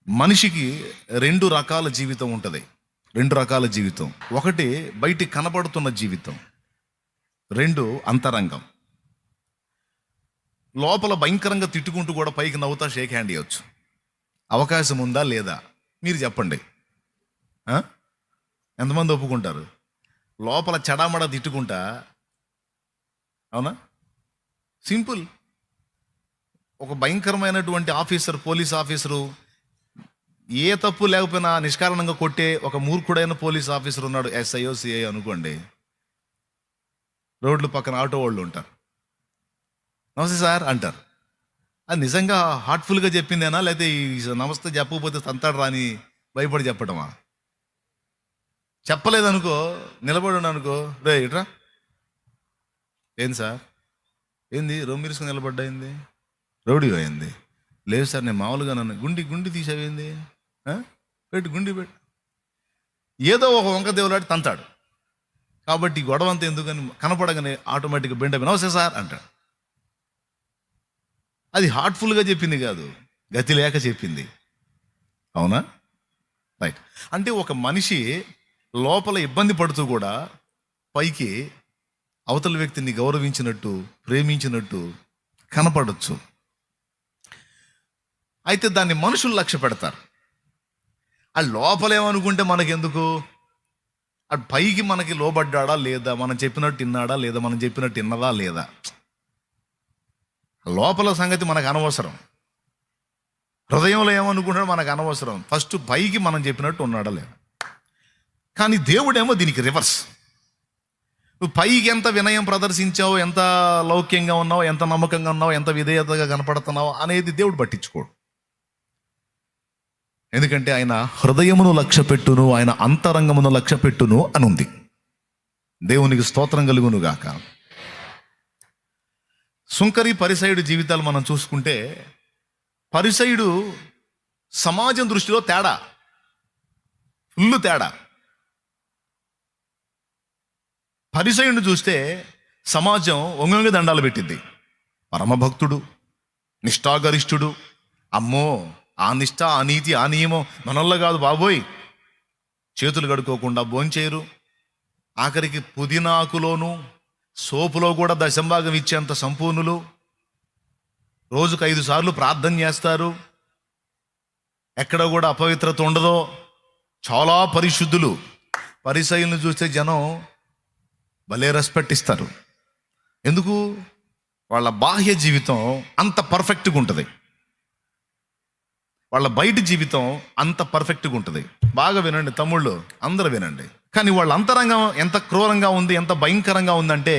మనిషికి రెండు రకాల జీవితం ఉంటుంది. రెండు రకాల జీవితం. ఒకటి బయటికి కనబడుతున్న జీవితం, రెండు అంతరంగం. లోపల భయంకరంగా తిట్టుకుంటూ కూడా పైకి నవ్వుతా షేక్ హ్యాండ్ ఇవ్వచ్చు. అవకాశం ఉందా లేదా మీరు చెప్పండి. ఎంతమంది ఒప్పుకుంటారు? లోపల చెడామడ తిట్టుకుంటా, అవునా? సింపుల్. ఒక భయంకరమైనటువంటి ఆఫీసర్, పోలీస్ ఆఫీసరు, ఏ తప్పు లేకపోయినా నిష్కారణంగా కొట్టే ఒక మూర్ఖుడైన పోలీస్ ఆఫీసర్ ఉన్నాడు, ఎస్ఐఓ సిఐ అనుకోండి. రోడ్లు పక్కన ఆటో వాళ్ళు ఉంటారు, నమస్తే సార్ అంటారు. అది నిజంగా హార్ట్ఫుల్గా చెప్పిందేనా, లేకపోతే ఈ నమస్తే చెప్పకపోతే తంతాడు రాని భయపడి చెప్పడమా? చెప్పలేదనుకో, నిలబడి అనుకో, రే ఇట్రా, ఏంది సార్, ఏంది రొమ్మిరుసుకుని నిలబడ్డాయింది, రౌడీ అయింది? లేదు సార్, నేను మామూలుగా నన్ను గుండి తీసావేంది, పెట్టు గుండి పెట్టు, ఏదో ఒక వంక దేవులాడి తంతాడు. కాబట్టి గొడవ అంతా ఎందుకని కనపడగానే ఆటోమేటిక్గా బెండ నమస్తే సార్ అంటాడు. అది హార్ట్ఫుల్గా చెప్పింది కాదు, గతి లేక చెప్పింది. అవునా? రైట్. అంటే ఒక మనిషి లోపల ఇబ్బంది పడుతూ కూడా పైకి అవతల వ్యక్తిని గౌరవించినట్టు, ప్రేమించినట్టు కనపడవచ్చు. అయితే దాన్ని మనుషులు లక్ష్య పెడతారు. ఆ లోపలేమనుకుంటే మనకెందుకు? ఆ పైకి మనకి లోబడ్డా లేదా, మనం చెప్పినట్టు విన్నాడా లేదా, మనం చెప్పినట్టు విన్నదా లేదా, లోపల సంగతి మనకు అనవసరం. హృదయంలో ఏమనుకుంటాడో మనకు అనవసరం. ఫస్ట్ పైకి మనం చెప్పినట్టు ఉన్నాడా లేదా. కానీ దేవుడేమో దీనికి రివర్స్. నువ్వు పైకి ఎంత వినయం ప్రదర్శించావు, ఎంత లౌక్యంగా ఉన్నావు, ఎంత నమ్మకంగా ఉన్నావు, ఎంత విధేయతగా కనపడుతున్నావు అనేది దేవుడు పట్టించుకోడు. ఎందుకంటే ఆయన హృదయమును లక్ష్య పెట్టును, ఆయన అంతరంగమును లక్ష్య పెట్టును అని ఉంది. దేవునికి స్తోత్రం కలుగును గాక. సుంకరి పరిసయుడు జీవితాలు మనం చూసుకుంటే, పరిసయుడు సమాజం దృష్టిలో తేడా, ఫుల్ తేడా. పరిసయుడిని చూస్తే సమాజం ఒంగొంగి దండాలు పెట్టింది. పరమభక్తుడు, నిష్ఠాగరిష్ఠుడు, అమ్మో ఆ నిష్ఠ, ఆ నీతి, ఆ నియమం మనల్లో కాదు బాబోయ్, చేతులు కడుక్కోకుండా భోంచేయరు. ఆఖరికి పుదీనాకులోను సోపులో కూడా దశంభాగం ఇచ్చేంత సంపూర్ణులు. రోజుకు 5 సార్లు ప్రార్థన చేస్తారు. ఎక్కడ కూడా అపవిత్రత ఉండదో, చాలా పరిశుద్ధులు. పరిసయ్యులను చూస్తే జనం భలే రెస్పెక్ట్ ఇస్తారు. ఎందుకు? వాళ్ళ బాహ్య జీవితం అంత పర్ఫెక్ట్గా ఉంటుంది, వాళ్ళ బయట జీవితం అంత పర్ఫెక్ట్గా ఉంటుంది. బాగా వినండి తమ్ముళ్ళు, అందరూ వినండి. కానీ వాళ్ళ అంతరంగం ఎంత క్రూరంగా ఉంది, ఎంత భయంకరంగా ఉందంటే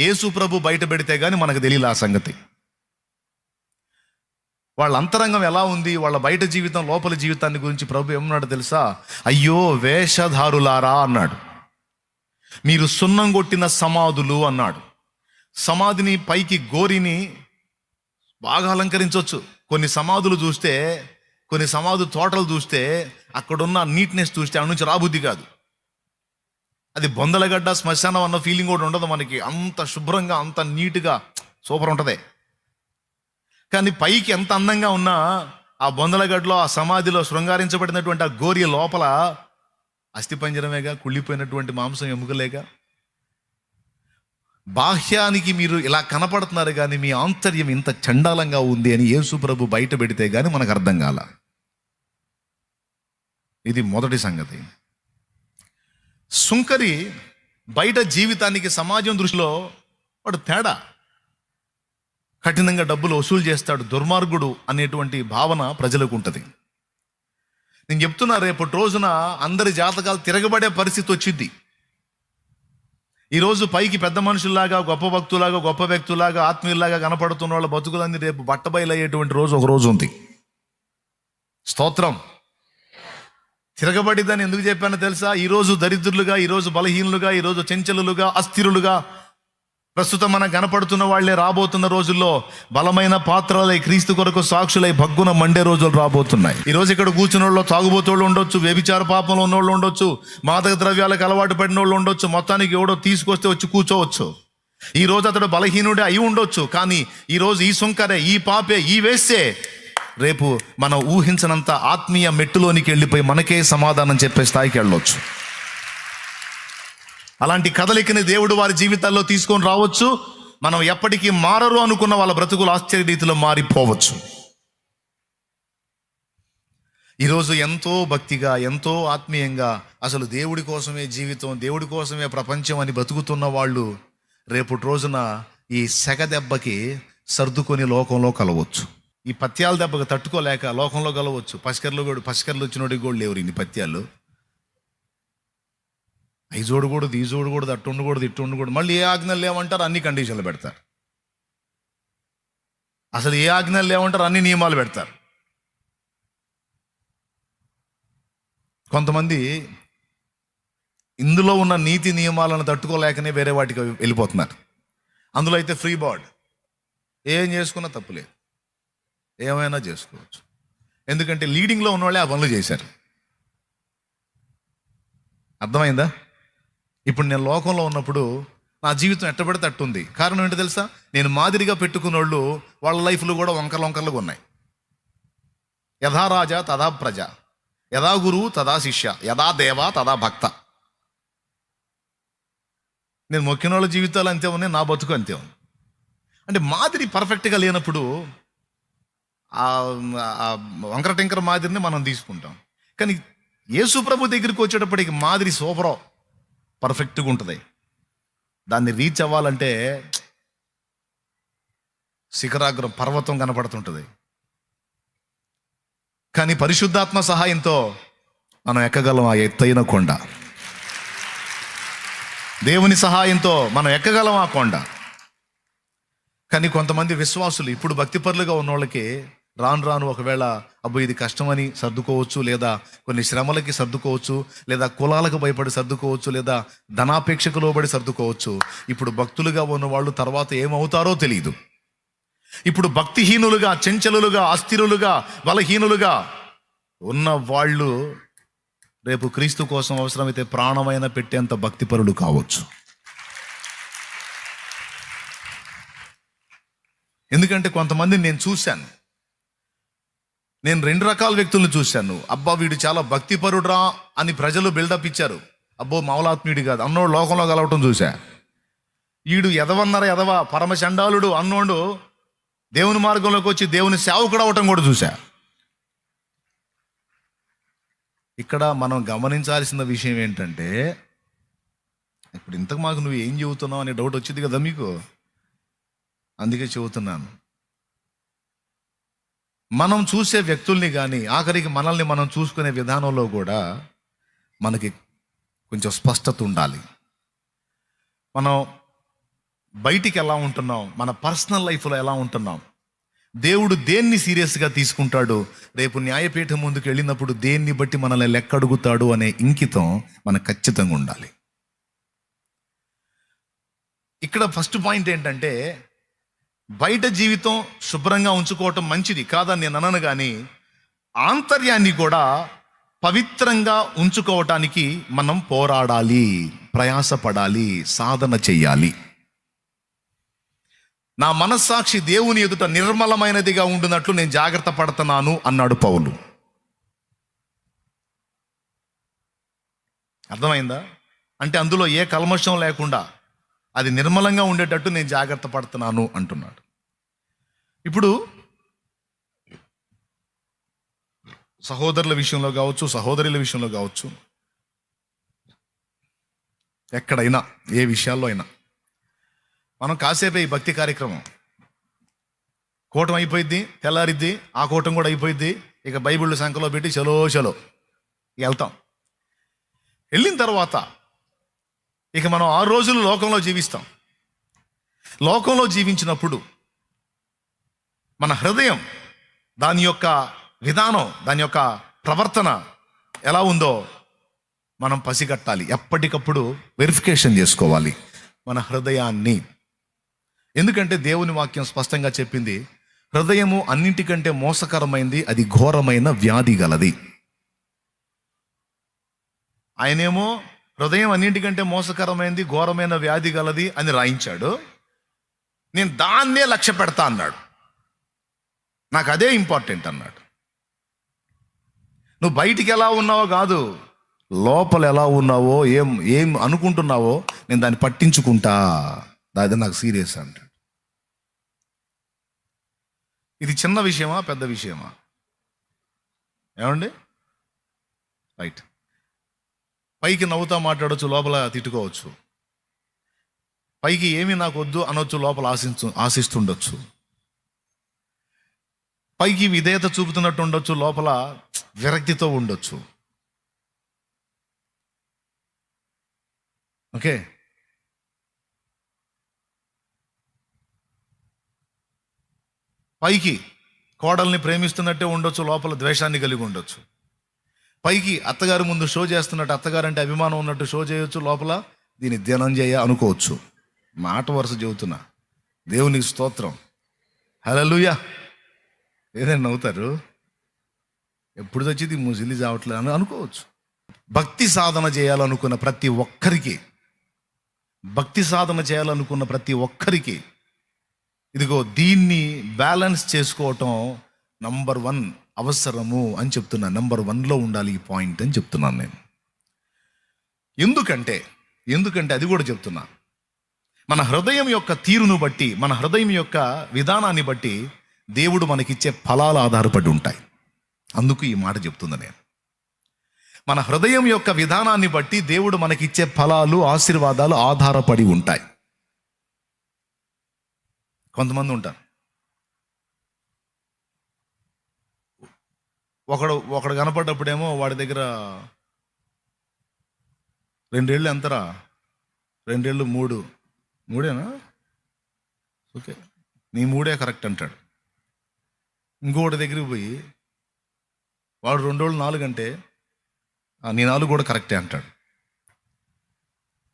యేసు ప్రభు బయట పెడితే కానీ మనకు తెలియదు ఆ సంగతి. వాళ్ళ అంతరంగం ఎలా ఉంది, వాళ్ళ బయట జీవితం, లోపల జీవితాన్ని గురించి ప్రభు ఏమన్నాడు తెలుసా? అయ్యో వేషధారులారా అన్నాడు, మీరు సున్నం కొట్టిన సమాధులు అన్నాడు. సమాధిని పైకి గోరిని బాగా అలంకరించవచ్చు. కొన్ని సమాధులు చూస్తే, కొన్ని సమాధి తోటలు చూస్తే, అక్కడున్న నీట్నెస్ చూస్తే అటు నుంచి రాబుద్ధి కాదు. అది బొందలగడ్డ శ్మశానం అన్న ఫీలింగ్ కూడా ఉండదు మనకి. అంత శుభ్రంగా, అంత నీట్గా, సూపర్ ఉంటుంది. కానీ పైకి ఎంత అందంగా ఉన్నా ఆ బొందలగడ్డలో, ఆ సమాధిలో శృంగారించబడినటువంటి ఆ గోరి లోపల అస్థిపంజరమేగా, కుళ్ళిపోయినటువంటి మాంసం ఎముకలేగా. బాహ్యానికి మీరు ఇలా కనపడుతున్నారు కానీ మీ ఆంతర్యం ఇంత చండాలంగా ఉంది అని యేసు ప్రభు బయట పెడితే కానీ మనకు అర్థం కాల. ఇది మొదటి సంగతి. సుంకరి బయట జీవితానికి, సమాజం దృష్టిలో వాడు తేడా. కఠినంగా డబ్బులు వసూలు చేస్తాడు, దుర్మార్గుడు అనేటువంటి భావన ప్రజలకు ఉంటుంది. నేను చెప్తున్నా, రేపటి రోజున అందరి జాతకాలు తిరగబడే పరిస్థితి వచ్చింది. ఈరోజు పైకి పెద్ద మనుషుల్లాగా, గొప్ప భక్తులాగా, గొప్ప వ్యక్తులాగా, ఆత్మీయులాగా కనపడుతున్న వాళ్ళ బతుకులన్నీ రేపు బట్టబయలయ్యేటువంటి రోజు ఒక రోజు ఉంది. స్తోత్రం. తిరగబడిద్దని ఎందుకు చెప్పానో తెలుసా? ఈరోజు దరిద్రులుగా, ఈరోజు బలహీనులుగా, ఈరోజు చెంచలులుగా, అస్థిరులుగా ప్రస్తుతం మనం కనపడుతున్న వాళ్లే రాబోతున్న రోజుల్లో బలమైన పాత్రలై, క్రీస్తు కొరకు సాక్షులై భగ్గున మండే రోజులు రాబోతున్నాయి. ఈరోజు ఇక్కడ కూర్చున్న వాళ్ళు తాగుబోతోళ్ళు ఉండొచ్చు, వ్యభిచార పాపంలో ఉన్నోళ్ళు ఉండొచ్చు, మాదక ద్రవ్యాలకు అలవాటు పడిన వాళ్ళు ఉండొచ్చు. మొత్తానికి ఎవడో తీసుకొస్తే వచ్చి కూర్చోవచ్చు. ఈరోజు అతడు బలహీనుడే అయి ఉండొచ్చు. కానీ ఈరోజు ఈ సుంకరే, ఈ పాపే, ఈ వేస్తే రేపు మనం ఊహించనంత ఆత్మీయ మెట్టులోనికి వెళ్ళిపోయి మనకే సమాధానం చెప్పే స్థాయికి వెళ్ళొచ్చు. అలాంటి కదలికని దేవుడు వారి జీవితాల్లో తీసుకొని రావచ్చు. మనం ఎప్పటికీ మారరు అనుకున్న వాళ్ళ బ్రతుకులు ఆశ్చర్య రీతిలో మారిపోవచ్చు. ఈరోజు ఎంతో భక్తిగా, ఎంతో ఆత్మీయంగా, అసలు దేవుడి కోసమే జీవితం, దేవుడి కోసమే ప్రపంచం అని బతుకుతున్న వాళ్ళు రేపటి రోజున ఈ సెగ దెబ్బకి సర్దుకొని లోకంలో కలవచ్చు. ఈ పత్యాల దెబ్బకి తట్టుకోలేక లోకంలో కలవచ్చు. పసికర్లు వచ్చినోడికి కూడా లేవు ఇన్ని పత్యాలు. అవి చూడకూడదు, ఈ చూడకూడదు, అట్టు ఉండకూడదు, ఇట్టు ఉండకూడదు. మళ్ళీ ఏ ఆజ్ఞలు లేవంటారు, అన్ని కండిషన్లు పెడతారు. అసలు ఏ ఆజ్ఞలు లేవంటారు, అన్ని నియమాలు పెడతారు. కొంతమంది ఇందులో ఉన్న నీతి నియమాలను తట్టుకోలేకనే వేరే వాటికి వెళ్ళిపోతున్నారు. అందులో అయితే ఫ్రీ బర్డ్, ఏం చేసుకున్నా తప్పులేదు, ఏమైనా చేసుకోవచ్చు. ఎందుకంటే లీడింగ్లో ఉన్నవాళ్ళే ఆ పనులు చేశారు. అర్థమైందా? ఇప్పుడు నేను లోకంలో ఉన్నప్పుడు నా జీవితం ఎట్టబడితే అట్టుంది. కారణం ఏంటో తెలుసా? నేను మాదిరిగా పెట్టుకున్న వాళ్ళు వాళ్ళ లైఫ్లు కూడా వంకరలుగా ఉన్నాయి. యథా రాజా తథా ప్రజ, యథా గురువు తథా శిష్య, యథా దేవ తథా భక్త. నేను మొక్కిన వాళ్ళ జీవితాలు అంతే ఉన్నాయి, నా బతుకు అంతే ఉంది. అంటే మాదిరి పర్ఫెక్ట్గా లేనప్పుడు ఆ వంకర టెంకర మాదిరిని మనం తీసుకుంటాం. కానీ యేసు ప్రభు దగ్గరికి వచ్చేటప్పటికి మాదిరి సూపరో పర్ఫెక్ట్గా ఉంటుంది. దాన్ని రీచ్ అవ్వాలంటే శిఖరాగ్రం పర్వతం కనపడుతుంటుంది. కానీ పరిశుద్ధాత్మ సహాయంతో మనం ఎక్కగలం ఆ ఎత్తైన కొండ. దేవుని సహాయంతో మనం ఎక్కగలం ఆ కొండ. కానీ కొంతమంది విశ్వాసులు ఇప్పుడు భక్తిపరులుగా ఉన్న వాళ్ళకి రాను రాను ఒకవేళ అబ్బో ఇది కష్టమని సర్దుకోవచ్చు, లేదా కొన్ని శ్రమలకి సర్దుకోవచ్చు, లేదా కులాలకు భయపడి సర్దుకోవచ్చు, లేదా ధనాపేక్షకు లోబడి సర్దుకోవచ్చు. ఇప్పుడు భక్తులుగా ఉన్న వాళ్ళు తర్వాత ఏమవుతారో తెలియదు. ఇప్పుడు భక్తిహీనులుగా, చెంచలులుగా, అస్థిరులుగా, బలహీనులుగా ఉన్న వాళ్ళు రేపు క్రీస్తు కోసం అవసరమైతే ప్రాణమైన పెట్టేంత భక్తిపరులు కావచ్చు. ఎందుకంటే కొంతమంది నేను చూశాను, నేను 2 రకాల వ్యక్తులను చూశాను. అబ్బా వీడు చాలా భక్తిపరుడ్రా అని ప్రజలు బిల్డప్ ఇచ్చారు. అబ్బో మౌలాత్మీయుడు కాదు అన్నోడు లోకంలో కలవటం చూశా. వీడు ఎదవ పరమచండాలుడు అన్నోడు దేవుని మార్గంలోకి వచ్చి దేవుని సేవకుడు అవటం కూడా చూశా. ఇక్కడ మనం గమనించాల్సిన విషయం ఏంటంటే, ఇప్పుడు ఇంతకు మాకు నువ్వు ఏం చెబుతున్నావు అనే డౌట్ వచ్చింది కదా మీకు. అందుకే చెబుతున్నాను, మనం చూసే వ్యక్తుల్ని కానీ ఆఖరికి మనల్ని మనం చూసుకునే విధానంలో కూడా మనకి కొంచెం స్పష్టత ఉండాలి. మనం బయటికి ఎలా ఉంటున్నాం, మన పర్సనల్ లైఫ్లో ఎలా ఉంటున్నాం, దేవుడు దేన్ని సీరియస్గా తీసుకుంటాడు, రేపు న్యాయపీఠం ముందుకు వెళ్ళినప్పుడు దేన్ని బట్టి మనల్ని లెక్కడుగుతాడు అనే ఇంకితం మనకు ఖచ్చితంగా ఉండాలి. ఇక్కడ ఫస్ట్ పాయింట్ ఏంటంటే, బయట జీవితం శుభ్రంగా ఉంచుకోవటం మంచిది కాదని నేను అనను, కానీ ఆంతర్యాన్ని కూడా పవిత్రంగా ఉంచుకోవటానికి మనం పోరాడాలి, ప్రయాసపడాలి, సాధన చెయ్యాలి. నా మనస్సాక్షి దేవుని ఎదుట నిర్మలమైనదిగా ఉండునట్లు నేను జాగ్రత్త పడుతున్నాను అన్నాడు పౌలు. అర్థమైందా? అంటే అందులో ఏ కల్మషం లేకుండా అది నిర్మలంగా ఉండేటట్టు నేను జాగ్రత్త పడుతున్నాను అంటున్నాడు. ఇప్పుడు సహోదరుల విషయంలో కావచ్చు, సహోదరుల విషయంలో కావచ్చు, ఎక్కడైనా ఏ విషయాల్లో అయినా మనం కాసేపే ఈ భక్తి కార్యక్రమం కూటం అయిపోయింది, తెల్లారిద్ది, ఆ కూటం కూడా అయిపోయింది. ఇక బైబిళ్ళు సంఖలో పెట్టి చలో వెళ్తాం. వెళ్ళిన తర్వాత ఇక మనం 6 రోజులు లోకంలో జీవిస్తాం. లోకంలో జీవించినప్పుడు మన హృదయం, దాని యొక్క విధానం, దాని యొక్క ప్రవర్తన ఎలా ఉందో మనం పసిగట్టాలి. ఎప్పటికప్పుడు వెరిఫికేషన్ చేసుకోవాలి మన హృదయాన్ని. ఎందుకంటే దేవుని వాక్యం స్పష్టంగా చెప్పింది, హృదయము అన్నింటికంటే మోసకరమైంది, అది ఘోరమైన వ్యాధి గలది. ఆయనేమో హృదయం అన్నింటికంటే మోసకరమైంది, ఘోరమైన వ్యాధి గలది అని రాయించాడు. నేను దాన్నే లక్ష్య పెడతా అన్నాడు. నాకు అదే ఇంపార్టెంట్ అన్నాడు. నువ్వు బయటికి ఎలా ఉన్నావో కాదు, లోపల ఎలా ఉన్నావో, ఏం ఏం అనుకుంటున్నావో నేను దాన్ని పట్టించుకుంటా, అది నాకు సీరియస్ అంటాడు. ఇది చిన్న విషయమా పెద్ద విషయమా? ఏమండి? రైట్. పైకి నవ్వుతా మాట్లాడవచ్చు, లోపల తిట్టుకోవచ్చు. పైకి ఏమీ నాకు వద్దు అనొచ్చు, లోపల ఆశిస్తుండొచ్చు. పైకి విధేయత చూపుతున్నట్టు ఉండొచ్చు, లోపల విరక్తితో ఉండొచ్చు. ఓకే. పైకి కోడల్ని ప్రేమిస్తున్నట్టే ఉండొచ్చు, లోపల ద్వేషాన్ని కలిగి ఉండొచ్చు. పైకి అత్తగారి ముందు షో చేస్తున్నట్టు, అత్తగారంటే అభిమానం ఉన్నట్టు షో చేయొచ్చు, లోపల దీన్ని ధనంజయ అనుకోవచ్చు. మాట వరుస చెబుతున్నా, దేవునికి స్తోత్రం, హల్లెలూయా. ఏదైనా నవ్వుతారు, ఎప్పుడు వచ్చింది ముసిలి చావట్లేదు అని అనుకోవచ్చు. భక్తి సాధన చేయాలనుకున్న ప్రతి ఒక్కరికి, ఇదిగో దీన్ని బ్యాలెన్స్ చేసుకోవటం నంబర్ 1 అవసరము అని చెప్తున్నా. నంబర్ 1లో ఉండాలి ఈ పాయింట్ అని చెప్తున్నాను నేను. ఎందుకంటే అది కూడా చెప్తున్నా, మన హృదయం యొక్క తీరును బట్టి, మన హృదయం యొక్క విధానాన్ని బట్టి దేవుడు మనకిచ్చే ఫలాలు ఆధారపడి ఉంటాయి. అందుకు ఈ మాట చెప్తున్నా నేను. మన హృదయం యొక్క విధానాన్ని బట్టి దేవుడు మనకిచ్చే ఫలాలు, ఆశీర్వాదాలు ఆధారపడి ఉంటాయి. కొంతమంది ఉంటారు, ఒకడు కనపడ్డప్పుడేమో వాడి దగ్గర 2 ఏళ్ళు ఎంతరా, 2 ఏళ్ళు 3 ఓకే నీ 3 కరెక్ట్ అంటాడు. ఇంకోటి దగ్గరికి పోయి వాడు 2 ఏళ్ళు 4 అంటే నీ 4 కూడా కరెక్టే అంటాడు.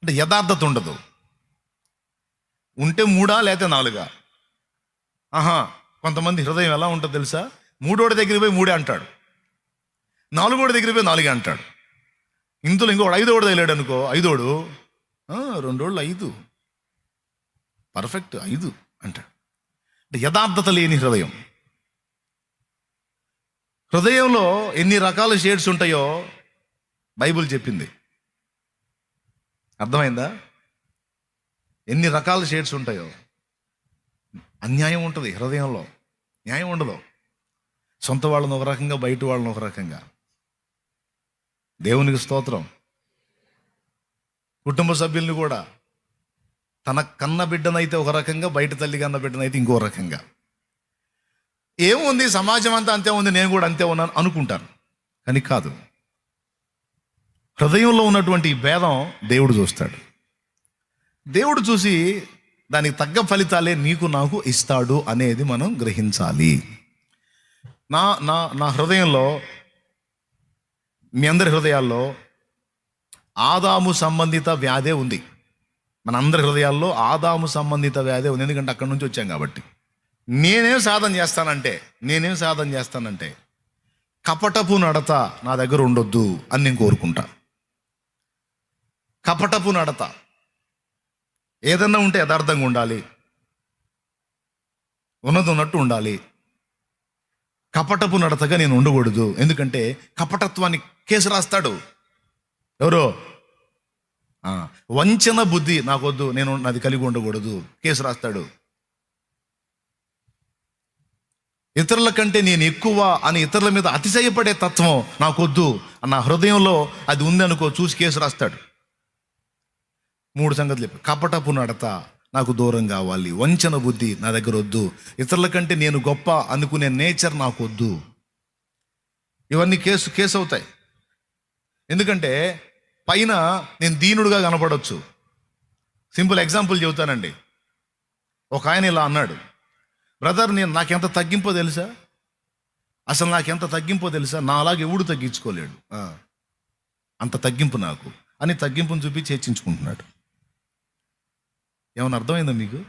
అంటే యథార్థత ఉండదు. ఉంటే 3 లేకపోతే 4. కొంతమంది హృదయం ఎలా ఉంటుందో తెలుసా? 3 దగ్గరికి పోయి 3 అంటాడు, 4 దగ్గరికి పోయి 4 అంటాడు. ఇందులో ఇంకోటి 5 తగిలాడు అనుకో, 5 2 5 పర్ఫెక్ట్ 5 అంటాడు. అంటే యథార్థత లేని హృదయం. హృదయంలో ఎన్ని రకాల షేడ్స్ ఉంటాయో బైబిల్ చెప్పింది. అర్థమైందా? ఎన్ని రకాల షేడ్స్ ఉంటాయో. అన్యాయం ఉంటుంది హృదయంలో, న్యాయం ఉండదు. సొంత వాళ్ళని ఒక రకంగా, బయట వాళ్ళని ఒక రకంగా. దేవునికి స్తోత్రం. కుటుంబ సభ్యుల్ని కూడా, తన కన్న బిడ్డనైతే ఒక రకంగా, బయట తల్లి కన్న బిడ్డనైతే ఇంకో రకంగా. ఏముంది, సమాజం అంతా అంతే ఉంది, నేను కూడా అంతే ఉన్నాను అనుకుంటాను. కానీ కాదు. హృదయంలో ఉన్నటువంటి భేదం దేవుడు చూస్తాడు. దేవుడు చూసి దానికి తగ్గ ఫలితాలే నీకు నాకు ఇస్తాడు అనేది మనం గ్రహించాలి. నా హృదయంలో, మీ అందరి హృదయాల్లో ఆదాము సంబంధిత వ్యాధే ఉంది. మన అందరి హృదయాల్లో ఆదాము సంబంధిత వ్యాధే ఉంది. ఎందుకంటే అక్కడి నుంచి వచ్చాం కాబట్టి. నేనేం సాధన చేస్తానంటే కపటపు నడత నా దగ్గర ఉండొద్దు అని నేను కోరుకుంటా. కపటపు నడత ఏదన్నా ఉంటే యథార్థంగా ఉండాలి, ఉన్నట్టు ఉండాలి. కపటపు నడతగా నేను ఉండకూడదు. ఎందుకంటే కపటత్వాన్ని కేసు రాస్తాడు ఎవరో. వంచన బుద్ధి నాకొద్దు, నేను నాది కలిగి ఉండకూడదు, కేసు రాస్తాడు. ఇతరుల కంటే నేను ఎక్కువ అని ఇతరుల మీద అతిశయపడే తత్వం నాకొద్దు. నా హృదయంలో అది ఉంది అనుకో, చూసి కేసు రాస్తాడు. 3 సంగతులు చెప్పి, కపటపు నడత నాకు దూరం కావాలి, వంచన బుద్ధి నా దగ్గర వద్దు, ఇతరుల కంటే నేను గొప్ప అనుకునే నేచర్ నాకు వద్దు. ఇవన్నీ కేసు అవుతాయి. ఎందుకంటే పైన నేను దీనుడుగా కనపడవచ్చు. Simple example చెబుతానండి. ఒక ఆయన ఇలా అన్నాడు, బ్రదర్ నాకెంత తగ్గింపో తెలుసా, అసలు నాకెంత తగ్గింపో తెలుసా, నా అలాగే ఎవడు తగ్గించుకోలేడు, అంత తగ్గింపు నాకు అని తగ్గింపుని చూపించి హెచ్చించుకుంటున్నాడు. ఏమన్నా అర్థమైందా మీకు?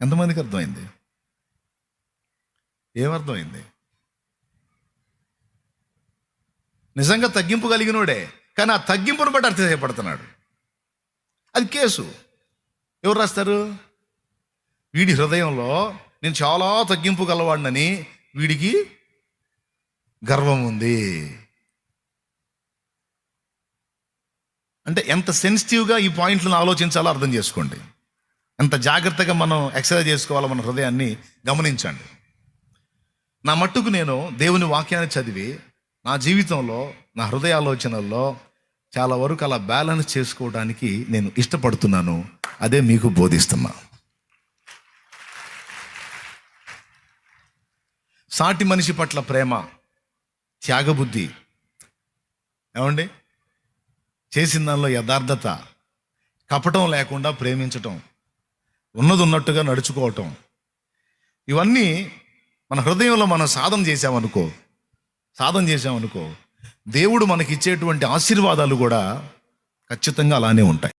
ఎంతమందికి అర్థమైంది? ఏమర్థమైంది? నిజంగా తగ్గింపు కలిగినోడే, కానీ ఆ తగ్గింపును బట్టి అర్థపడుతున్నాడు. అది కేసు. ఎవరు రాస్తారు? వీడి హృదయంలో నేను చాలా తగ్గింపు గలవాడినని వీడికి గర్వం ఉంది. అంటే ఎంత సెన్సిటివ్గా ఈ పాయింట్లను ఆలోచించాలో అర్థం చేసుకోండి. ఎంత జాగ్రత్తగా మనం ఎక్సర్సైజ్ చేసుకోవాలో మన హృదయాన్ని గమనించండి. నా మట్టుకు నేను దేవుని వాక్యాన్ని చదివి నా జీవితంలో నా హృదయ ఆలోచనల్లో చాలా వరకు అలా బ్యాలెన్స్ చేసుకోవడానికి నేను ఇష్టపడుతున్నాను. అదే మీకు బోధిస్తున్నా. సాటి మనిషి పట్ల ప్రేమ, త్యాగబుద్ధి, ఏమండి, చేసిన దానిలో యథార్థత, కపటం లేకుండా ప్రేమించటం, ఉన్నది ఉన్నట్టుగా నడుచుకోవటం, ఇవన్నీ మన హృదయంలో మనం సాధన చేసామనుకో దేవుడు మనకి ఇచ్చేటువంటి ఆశీర్వాదాలు కూడా ఖచ్చితంగా అలానే ఉంటాయి.